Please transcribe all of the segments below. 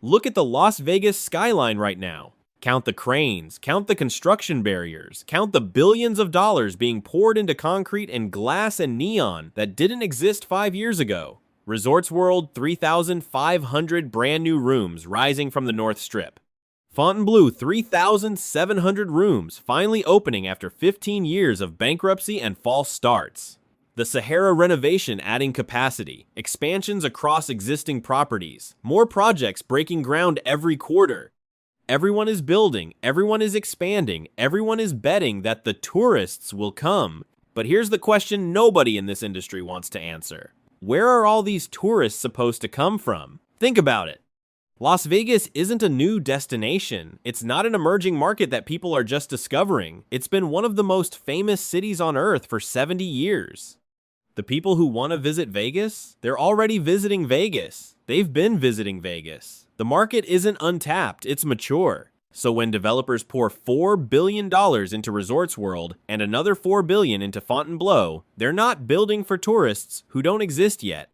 Look at the Las Vegas skyline right now. Count the cranes, count the construction barriers, count the billions of dollars being poured into concrete and glass and neon that didn't exist 5 years ago. Resorts World, 3,500 brand new rooms rising from the North Strip. Fontainebleau, 3,700 rooms finally opening after 15 years of bankruptcy and false starts. The Sahara renovation adding capacity, expansions across existing properties, more projects breaking ground every quarter. Everyone is building, everyone is expanding, everyone is betting that the tourists will come. But here's the question nobody in this industry wants to answer. Where are all these tourists supposed to come from? Think about it. Las Vegas isn't a new destination. It's not an emerging market that people are just discovering. It's been one of the most famous cities on Earth for 70 years. The people who want to visit Vegas, they're already visiting Vegas. They've been visiting Vegas. The market isn't untapped, it's mature. So when developers pour $4 billion into Resorts World and another $4 billion into Fontainebleau, they're not building for tourists who don't exist yet.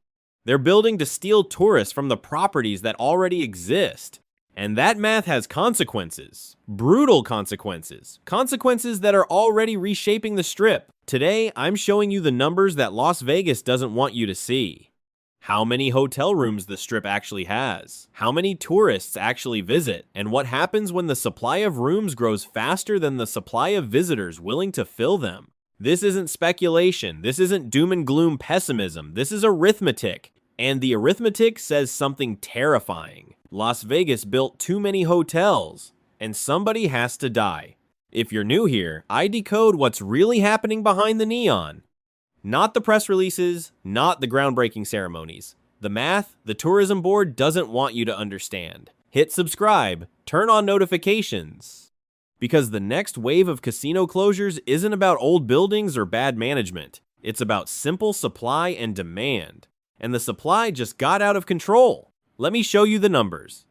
They're building to steal tourists from the properties that already exist. And that math has consequences. Brutal consequences. Consequences that are already reshaping the Strip. Today, I'm showing you the numbers that Las Vegas doesn't want you to see. How many hotel rooms the Strip actually has. How many tourists actually visit. And what happens when the supply of rooms grows faster than the supply of visitors willing to fill them. This isn't speculation. This isn't doom and gloom pessimism. This is arithmetic. And the arithmetic says something terrifying. Las Vegas built too many hotels, and somebody has to die. If you're new here, I decode what's really happening behind the neon. Not the press releases, not the groundbreaking ceremonies. The math, the tourism board doesn't want you to understand. Hit subscribe, turn on notifications. Because the next wave of casino closures isn't about old buildings or bad management. It's about simple supply and demand. And the supply just got out of control. Let me show you the numbers.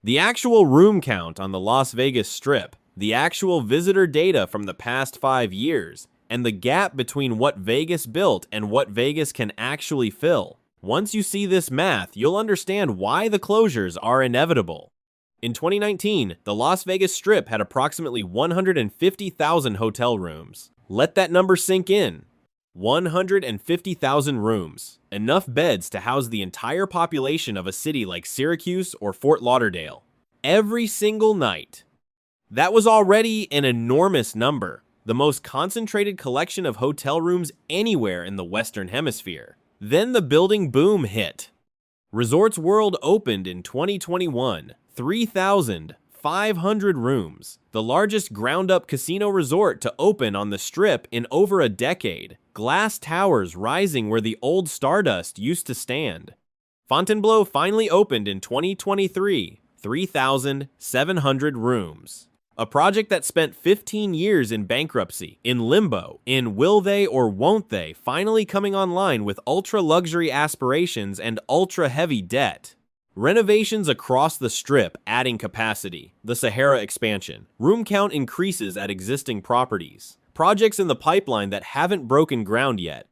The actual room count on the Las Vegas Strip, the actual visitor data from the past 5 years, and the gap between what Vegas built and what Vegas can actually fill. Once you see this math, you'll understand why the closures are inevitable. In 2019, the Las Vegas Strip had approximately 150,000 hotel rooms. Let that number sink in. 150,000 rooms. Enough beds to house the entire population of a city like Syracuse or Fort Lauderdale. Every single night. That was already an enormous number. The most concentrated collection of hotel rooms anywhere in the Western Hemisphere. Then the building boom hit. Resorts World opened in 2021. 3,500 rooms. The largest ground-up casino resort to open on the Strip in over a decade. Glass towers rising where the old Stardust used to stand. Fontainebleau finally opened in 2023, 3,700 rooms. A project that spent 15 years in bankruptcy, in limbo, in will they or won't they, finally coming online with ultra-luxury aspirations and ultra-heavy debt. Renovations across the Strip adding capacity. The Sahara expansion. Room count increases at existing properties. Projects in the pipeline that haven't broken ground yet.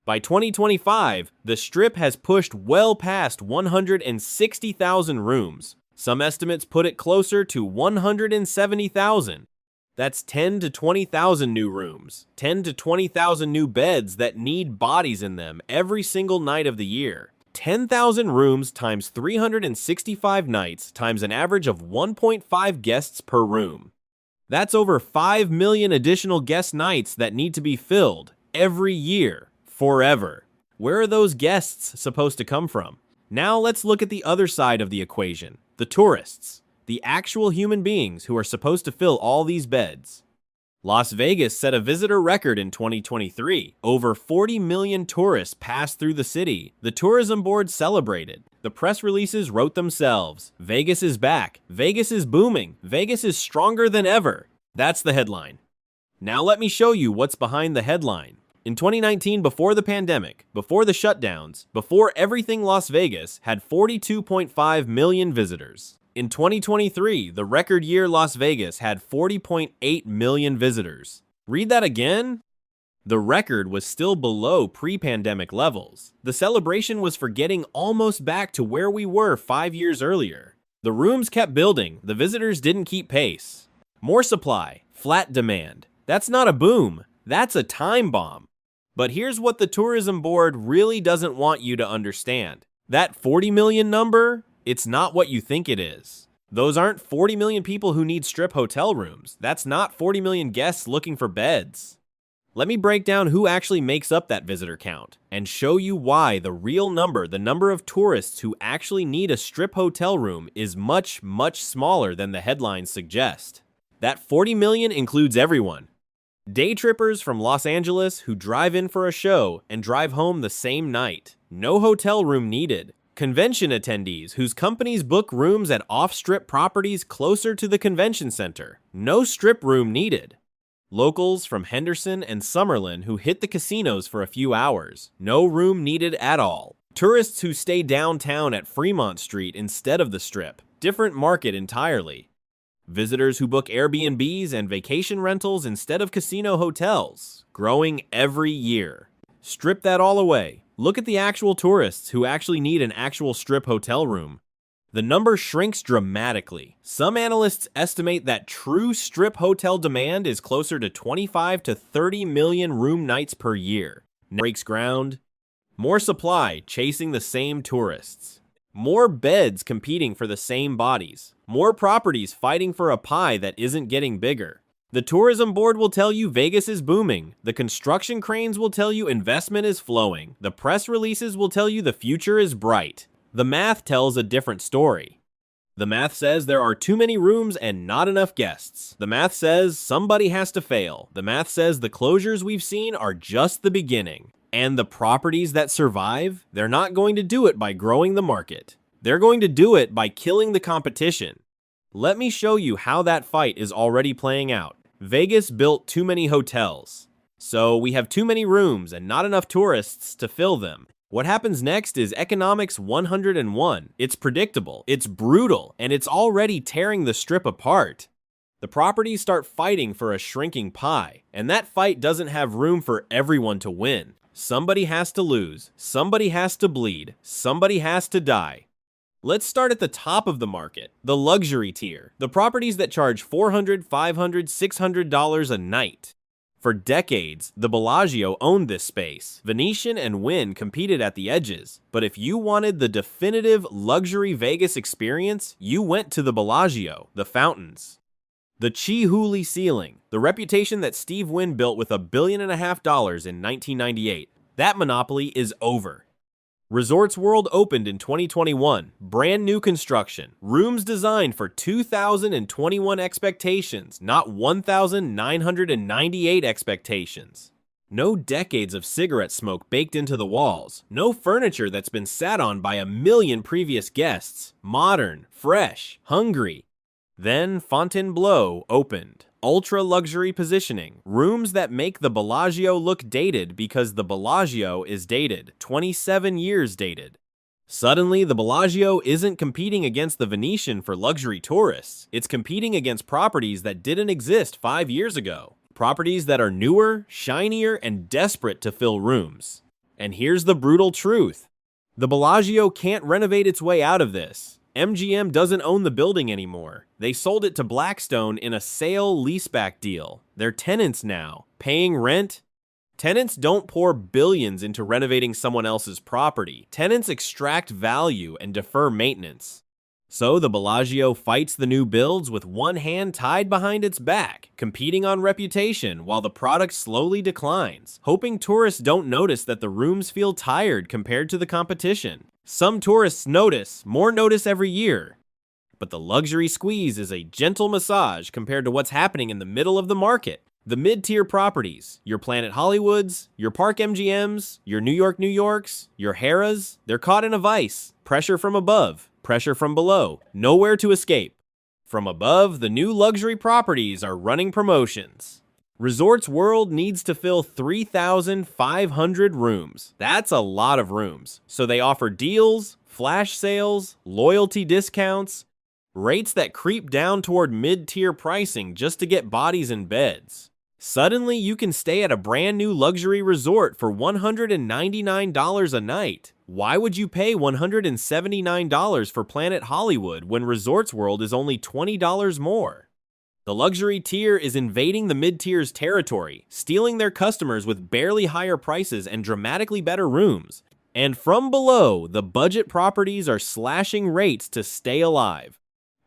By 2025, the Strip has pushed well past 160,000 rooms. Some estimates put it closer to 170,000. That's 10 to 20,000 new rooms, 10 to 20,000 new beds that need bodies in them every single night of the year. 10,000 rooms times 365 nights times an average of 1.5 guests per room. That's over 5 million additional guest nights that need to be filled every year, forever. Where are those guests supposed to come from? Now let's look at the other side of the equation, the tourists, the actual human beings who are supposed to fill all these beds. Las Vegas set a visitor record in 2023. Over 40 million tourists passed through the city. The tourism board celebrated. The press releases wrote themselves. Vegas is back. Vegas is booming. Vegas is stronger than ever. That's the headline. Now let me show you what's behind the headline. In 2019, before the pandemic, before the shutdowns, before everything, Las Vegas had 42.5 million visitors. In 2023, the record year, Las Vegas had 40.8 million visitors. Read that again? The record was still below pre-pandemic levels. The celebration was for getting almost back to where we were 5 years earlier. The rooms kept building, the visitors didn't keep pace. More supply, flat demand. That's not a boom, that's a time bomb. But here's what the tourism board really doesn't want you to understand. That 40 million number, it's not what you think it is. Those aren't 40 million people who need strip hotel rooms. That's not 40 million guests looking for beds. Let me break down who actually makes up that visitor count and show you why the real number, the number of tourists who actually need a strip hotel room, is much, much smaller than the headlines suggest. That 40 million includes everyone. Day trippers from Los Angeles who drive in for a show and drive home the same night. No hotel room needed. Convention attendees whose companies book rooms at off-strip properties closer to the convention center. No strip room needed. Locals from Henderson and Summerlin who hit the casinos for a few hours. No room needed at all. Tourists who stay downtown at Fremont Street instead of the Strip. Different market entirely. Visitors who book Airbnbs and vacation rentals instead of casino hotels. Growing every year. Strip that all away. Look at the actual tourists who actually need an actual strip hotel room. The number shrinks dramatically. Some analysts estimate that true strip hotel demand is closer to 25 to 30 million room nights per year. Breaks ground. More supply chasing the same tourists. More beds competing for the same bodies. More properties fighting for a pie that isn't getting bigger. The tourism board will tell you Vegas is booming. The construction cranes will tell you investment is flowing. The press releases will tell you the future is bright. The math tells a different story. The math says there are too many rooms and not enough guests. The math says somebody has to fail. The math says the closures we've seen are just the beginning. And the properties that survive, they're not going to do it by growing the market. They're going to do it by killing the competition. Let me show you how that fight is already playing out. Vegas built too many hotels. So we have too many rooms and not enough tourists to fill them. What happens next is economics 101. It's predictable, it's brutal, and it's already tearing the strip apart. The properties start fighting for a shrinking pie, and that fight doesn't have room for everyone to win. Somebody has to lose, somebody has to bleed, somebody has to die. Let's start at the top of the market, the luxury tier, the properties that charge $400, $500, $600 a night. For decades, the Bellagio owned this space. Venetian and Wynn competed at the edges, but if you wanted the definitive luxury Vegas experience, you went to the Bellagio, the fountains. The Chihuly ceiling, the reputation that Steve Wynn built with $1.5 billion in 1998. That monopoly is over. Resorts World opened in 2021, brand new construction, rooms designed for 2021 expectations, not 1,998 expectations. No decades of cigarette smoke baked into the walls, no furniture that's been sat on by 1 million previous guests, modern, fresh, hungry. Then Fontainebleau opened. Ultra-luxury positioning, rooms that make the Bellagio look dated because the Bellagio is dated, 27 years dated. Suddenly, the Bellagio isn't competing against the Venetian for luxury tourists. It's competing against properties that didn't exist 5 years ago. Properties that are newer, shinier, and desperate to fill rooms. And here's the brutal truth. The Bellagio can't renovate its way out of this. MGM doesn't own the building anymore. They sold it to Blackstone in a sale-leaseback deal. They're tenants now, paying rent. Tenants don't pour billions into renovating someone else's property. Tenants extract value and defer maintenance. So the Bellagio fights the new builds with one hand tied behind its back, competing on reputation while the product slowly declines, hoping tourists don't notice that the rooms feel tired compared to the competition. Some tourists notice, more notice every year. But the luxury squeeze is a gentle massage compared to what's happening in the middle of the market. The mid-tier properties, your Planet Hollywoods, your Park MGMs, your New Yorks, your Harrah's, they're caught in a vice. Pressure from above, pressure from below, nowhere to escape. From above, the new luxury properties are running promotions. Resorts World needs to fill 3,500 rooms. That's a lot of rooms. So they offer deals, flash sales, loyalty discounts, rates that creep down toward mid-tier pricing just to get bodies in beds. Suddenly, you can stay at a brand new luxury resort for $199 a night. Why would you pay $179 for Planet Hollywood when Resorts World is only $20 more? The luxury tier is invading the mid-tier's territory, stealing their customers with barely higher prices and dramatically better rooms. And from below, the budget properties are slashing rates to stay alive.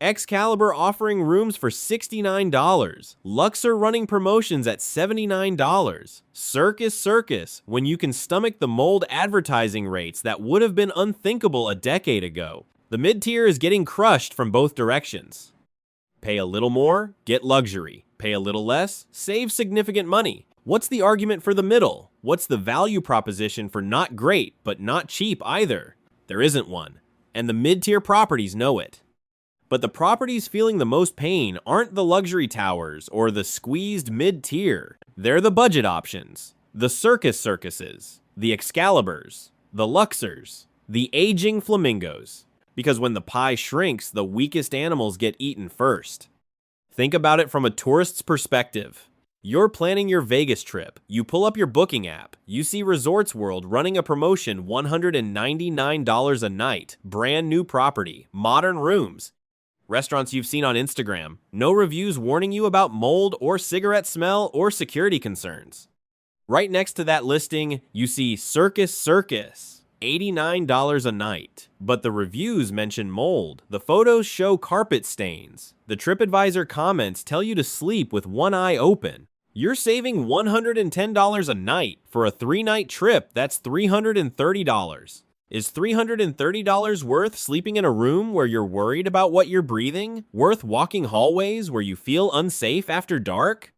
Excalibur offering rooms for $69, Luxor running promotions at $79, Circus, when you can stomach the mold advertising rates that would have been unthinkable a decade ago. The mid-tier is getting crushed from both directions. Pay a little more, get luxury. Pay a little less, save significant money. What's the argument for the middle? What's the value proposition for not great, but not cheap either? There isn't one, and the mid-tier properties know it. But the properties feeling the most pain aren't the luxury towers or the squeezed mid-tier. They're the budget options, the circuses, the Excaliburs, the Luxors, the aging flamingos. Because when the pie shrinks, the weakest animals get eaten first. Think about it from a tourist's perspective. You're planning your Vegas trip. You pull up your booking app. You see Resorts World running a promotion $199 a night. Brand new property. Modern rooms. Restaurants you've seen on Instagram. No reviews warning you about mold or cigarette smell or security concerns. Right next to that listing, you see Circus, $89 a night. But the reviews mention mold. The photos show carpet stains. The TripAdvisor comments tell you to sleep with one eye open. You're saving $110 a night. For a 3-night trip, that's $330. Is $330 worth sleeping in a room where you're worried about what you're breathing? Worth walking hallways where you feel unsafe after dark?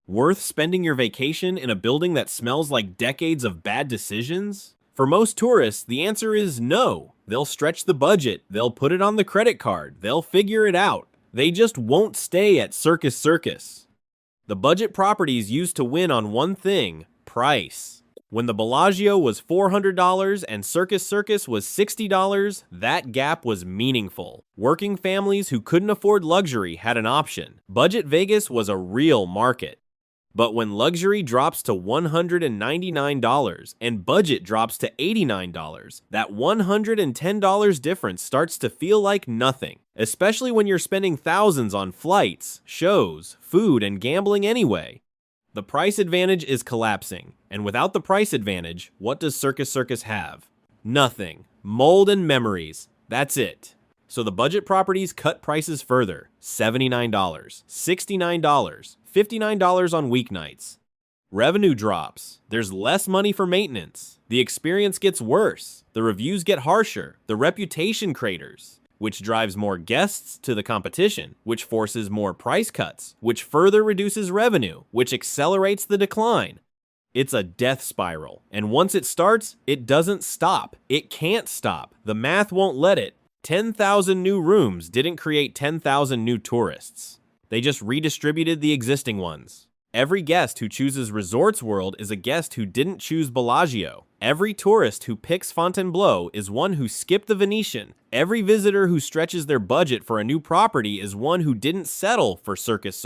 Worth spending your vacation in a building that smells like decades of bad decisions? For most tourists, the answer is no. They'll stretch the budget, they'll put it on the credit card, they'll figure it out. They just won't stay at Circus. The budget properties used to win on one thing: price. When the Bellagio was $400 and Circus was $60, that gap was meaningful. Working families who couldn't afford luxury had an option. Budget Vegas was a real market. But when luxury drops to $199 and budget drops to $89, that $110 difference starts to feel like nothing, especially when you're spending thousands on flights, shows, food, and gambling anyway. The price advantage is collapsing, and without the price advantage, what does Circus have? Nothing. Mold and memories. That's it. So the budget properties cut prices further. $79, $69, $59 on weeknights. Revenue drops. There's less money for maintenance. The experience gets worse. The reviews get harsher. The reputation craters, which drives more guests to the competition, which forces more price cuts, which further reduces revenue, which accelerates the decline. It's a death spiral, and once it starts, it doesn't stop. It can't stop. The math won't let it. 10,000 new rooms didn't create 10,000 new tourists. They just redistributed the existing ones. Every guest who chooses Resorts World is a guest who didn't choose Bellagio. Every tourist who picks Fontainebleau is one who skipped the Venetian. Every visitor who stretches their budget for a new property is one who didn't settle for Circus.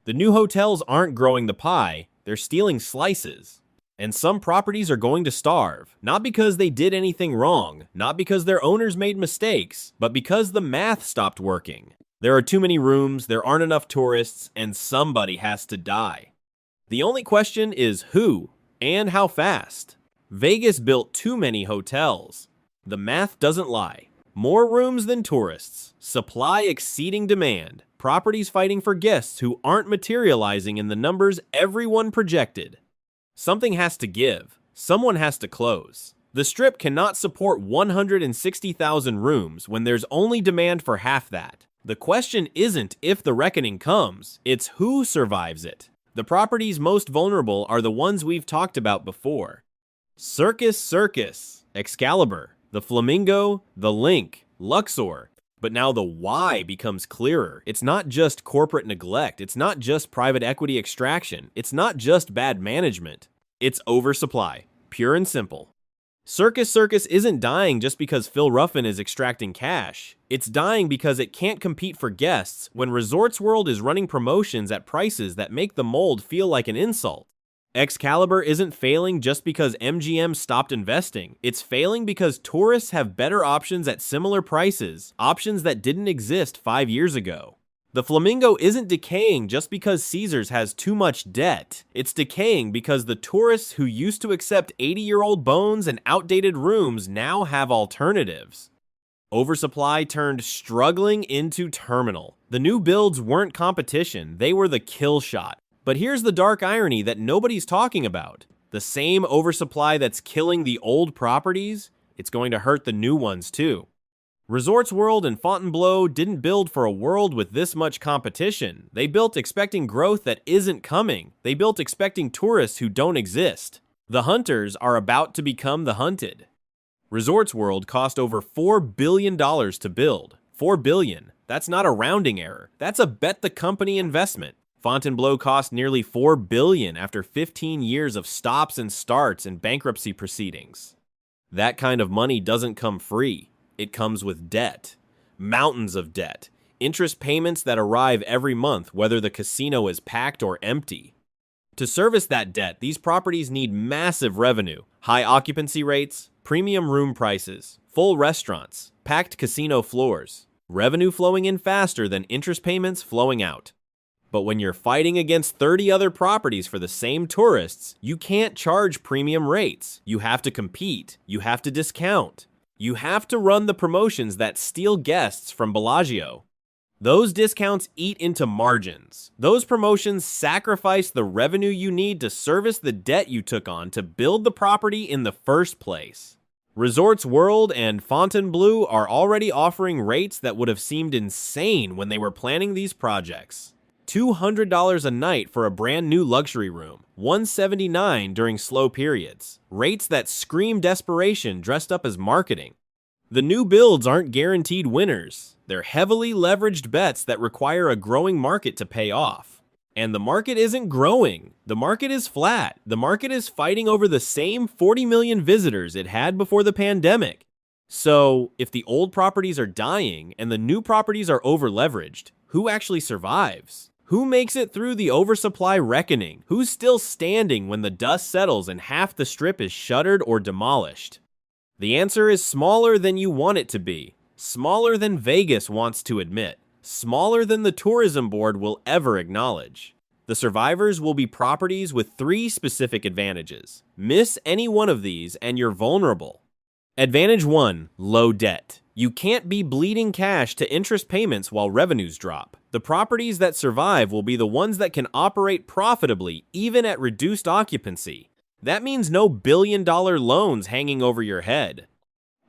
The new hotels aren't growing the pie, they're stealing slices. And some properties are going to starve, not because they did anything wrong, not because their owners made mistakes, but because the math stopped working. There are too many rooms, there aren't enough tourists, and somebody has to die. The only question is who and how fast. Vegas built too many hotels. The math doesn't lie. More rooms than tourists, supply exceeding demand, properties fighting for guests who aren't materializing in the numbers everyone projected. Something has to give. Someone has to close. The Strip cannot support 160,000 rooms when there's only demand for half that. The question isn't if the reckoning comes, it's who survives it. The properties most vulnerable are the ones we've talked about before. Circus, Excalibur, the Flamingo, the Link, Luxor. But now the why becomes clearer. It's not just corporate neglect. It's not just private equity extraction. It's not just bad management. It's oversupply, pure and simple. Circus isn't dying just because Phil Ruffin is extracting cash. It's dying because it can't compete for guests when Resorts World is running promotions at prices that make the mold feel like an insult. Excalibur isn't failing just because MGM stopped investing. It's failing because tourists have better options at similar prices, options that didn't exist 5 years ago. The Flamingo isn't decaying just because Caesars has too much debt. It's decaying because the tourists who used to accept 80-year-old bones and outdated rooms now have alternatives. Oversupply turned struggling into terminal. The new builds weren't competition, they were the kill shot. But here's the dark irony that nobody's talking about. The same oversupply that's killing the old properties, it's going to hurt the new ones too. Resorts World and Fontainebleau didn't build for a world with this much competition. They built expecting growth that isn't coming. They built expecting tourists who don't exist. The hunters are about to become the hunted. Resorts World cost over $4 billion to build. $4 billion. That's not a rounding error. That's a bet the company investment. Fontainebleau cost nearly $4 billion after 15 years of stops and starts and bankruptcy proceedings. That kind of money doesn't come free. It comes with debt. Mountains of debt. Interest payments that arrive every month, whether the casino is packed or empty. To service that debt, these properties need massive revenue, high occupancy rates, premium room prices, full restaurants, packed casino floors, revenue flowing in faster than interest payments flowing out. But when you're fighting against 30 other properties for the same tourists, you can't charge premium rates. You have to compete. You have to discount. You have to run the promotions that steal guests from Bellagio. Those discounts eat into margins. Those promotions sacrifice the revenue you need to service the debt you took on to build the property in the first place. Resorts World and Fontainebleau are already offering rates that would have seemed insane when they were planning these projects. $200 a night for a brand new luxury room, $179 during slow periods. Rates that scream desperation dressed up as marketing. The new builds aren't guaranteed winners. They're heavily leveraged bets that require a growing market to pay off. And the market isn't growing. The market is flat. The market is fighting over the same 40 million visitors it had before the pandemic. So, if the old properties are dying and the new properties are over-leveraged, who actually survives? Who makes it through the oversupply reckoning? Who's still standing when the dust settles and half the strip is shuttered or demolished? The answer is smaller than you want it to be. Smaller than Vegas wants to admit. Smaller than the tourism board will ever acknowledge. The survivors will be properties with 3 specific advantages. Miss any one of these and you're vulnerable. Advantage 1, low debt. You can't be bleeding cash to interest payments while revenues drop. The properties that survive will be the ones that can operate profitably even at reduced occupancy. That means no billion-dollar loans hanging over your head.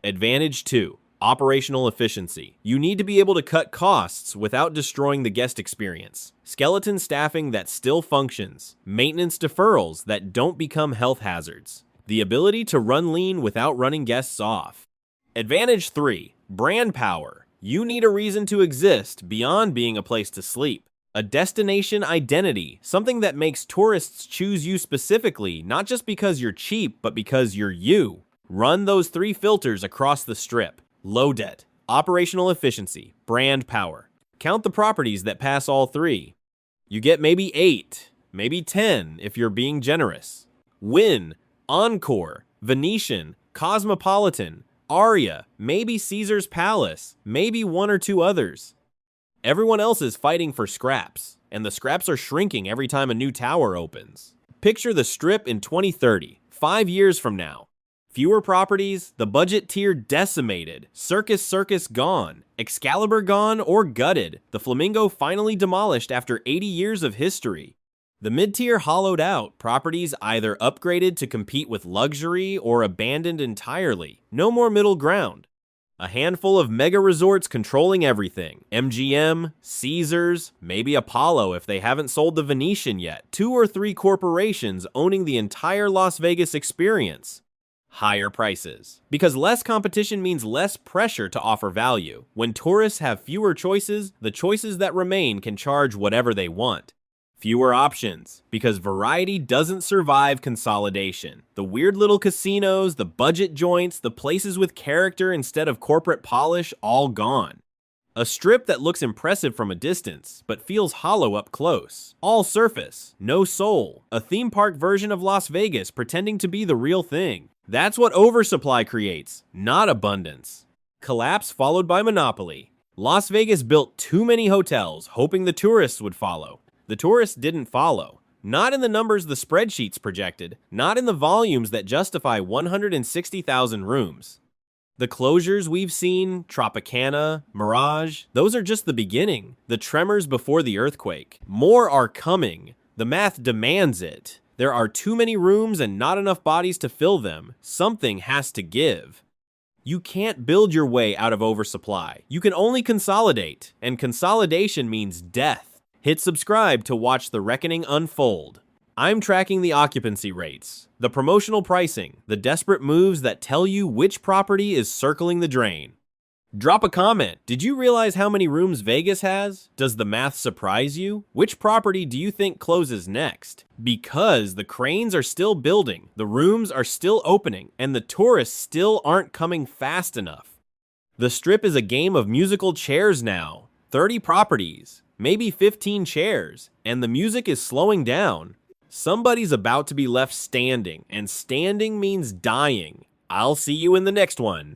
Advantage 2, operational efficiency. You need to be able to cut costs without destroying the guest experience. Skeleton staffing that still functions. Maintenance deferrals that don't become health hazards. The ability to run lean without running guests off. Advantage 3, brand power. You need a reason to exist beyond being a place to sleep. A destination identity, something that makes tourists choose you specifically, not just because you're cheap, but because you're you. Run those 3 filters across the strip. Low debt, operational efficiency, brand power. Count the properties that pass all 3. You get maybe 8, maybe 10 if you're being generous. Wynn, Encore, Venetian, Cosmopolitan, Aria, maybe Caesar's Palace, maybe 1 or 2 others. Everyone else is fighting for scraps, and the scraps are shrinking every time a new tower opens. Picture the Strip in 2030, 5 years from now. Fewer properties, the budget tier decimated, Circus gone, Excalibur gone or gutted, the Flamingo finally demolished after 80 years of history. The mid-tier hollowed out, properties either upgraded to compete with luxury or abandoned entirely. No more middle ground. A handful of mega resorts controlling everything. MGM, Caesars, maybe Apollo if they haven't sold the Venetian yet. 2 or 3 corporations owning the entire Las Vegas experience. Higher prices. Because less competition means less pressure to offer value. When tourists have fewer choices, the choices that remain can charge whatever they want. Fewer options, because variety doesn't survive consolidation. The weird little casinos, the budget joints, the places with character instead of corporate polish, all gone. A strip that looks impressive from a distance, but feels hollow up close. All surface, no soul. A theme park version of Las Vegas pretending to be the real thing. That's what oversupply creates, not abundance. Collapse followed by monopoly. Las Vegas built too many hotels, hoping the tourists would follow. The tourists didn't follow. Not in the numbers the spreadsheets projected, not in the volumes that justify 160,000 rooms. The closures we've seen, Tropicana, Mirage, those are just the beginning. The tremors before the earthquake. More are coming. The math demands it. There are too many rooms and not enough bodies to fill them. Something has to give. You can't build your way out of oversupply. You can only consolidate, and consolidation means death. Hit subscribe to watch the reckoning unfold. I'm tracking the occupancy rates, the promotional pricing, the desperate moves that tell you which property is circling the drain. Drop a comment. Did you realize how many rooms Vegas has? Does the math surprise you? Which property do you think closes next? Because the cranes are still building, the rooms are still opening, and the tourists still aren't coming fast enough. The Strip is a game of musical chairs now. 30 properties, maybe 15 chairs, and the music is slowing down. Somebody's about to be left standing, and standing means dying. I'll see you in the next one.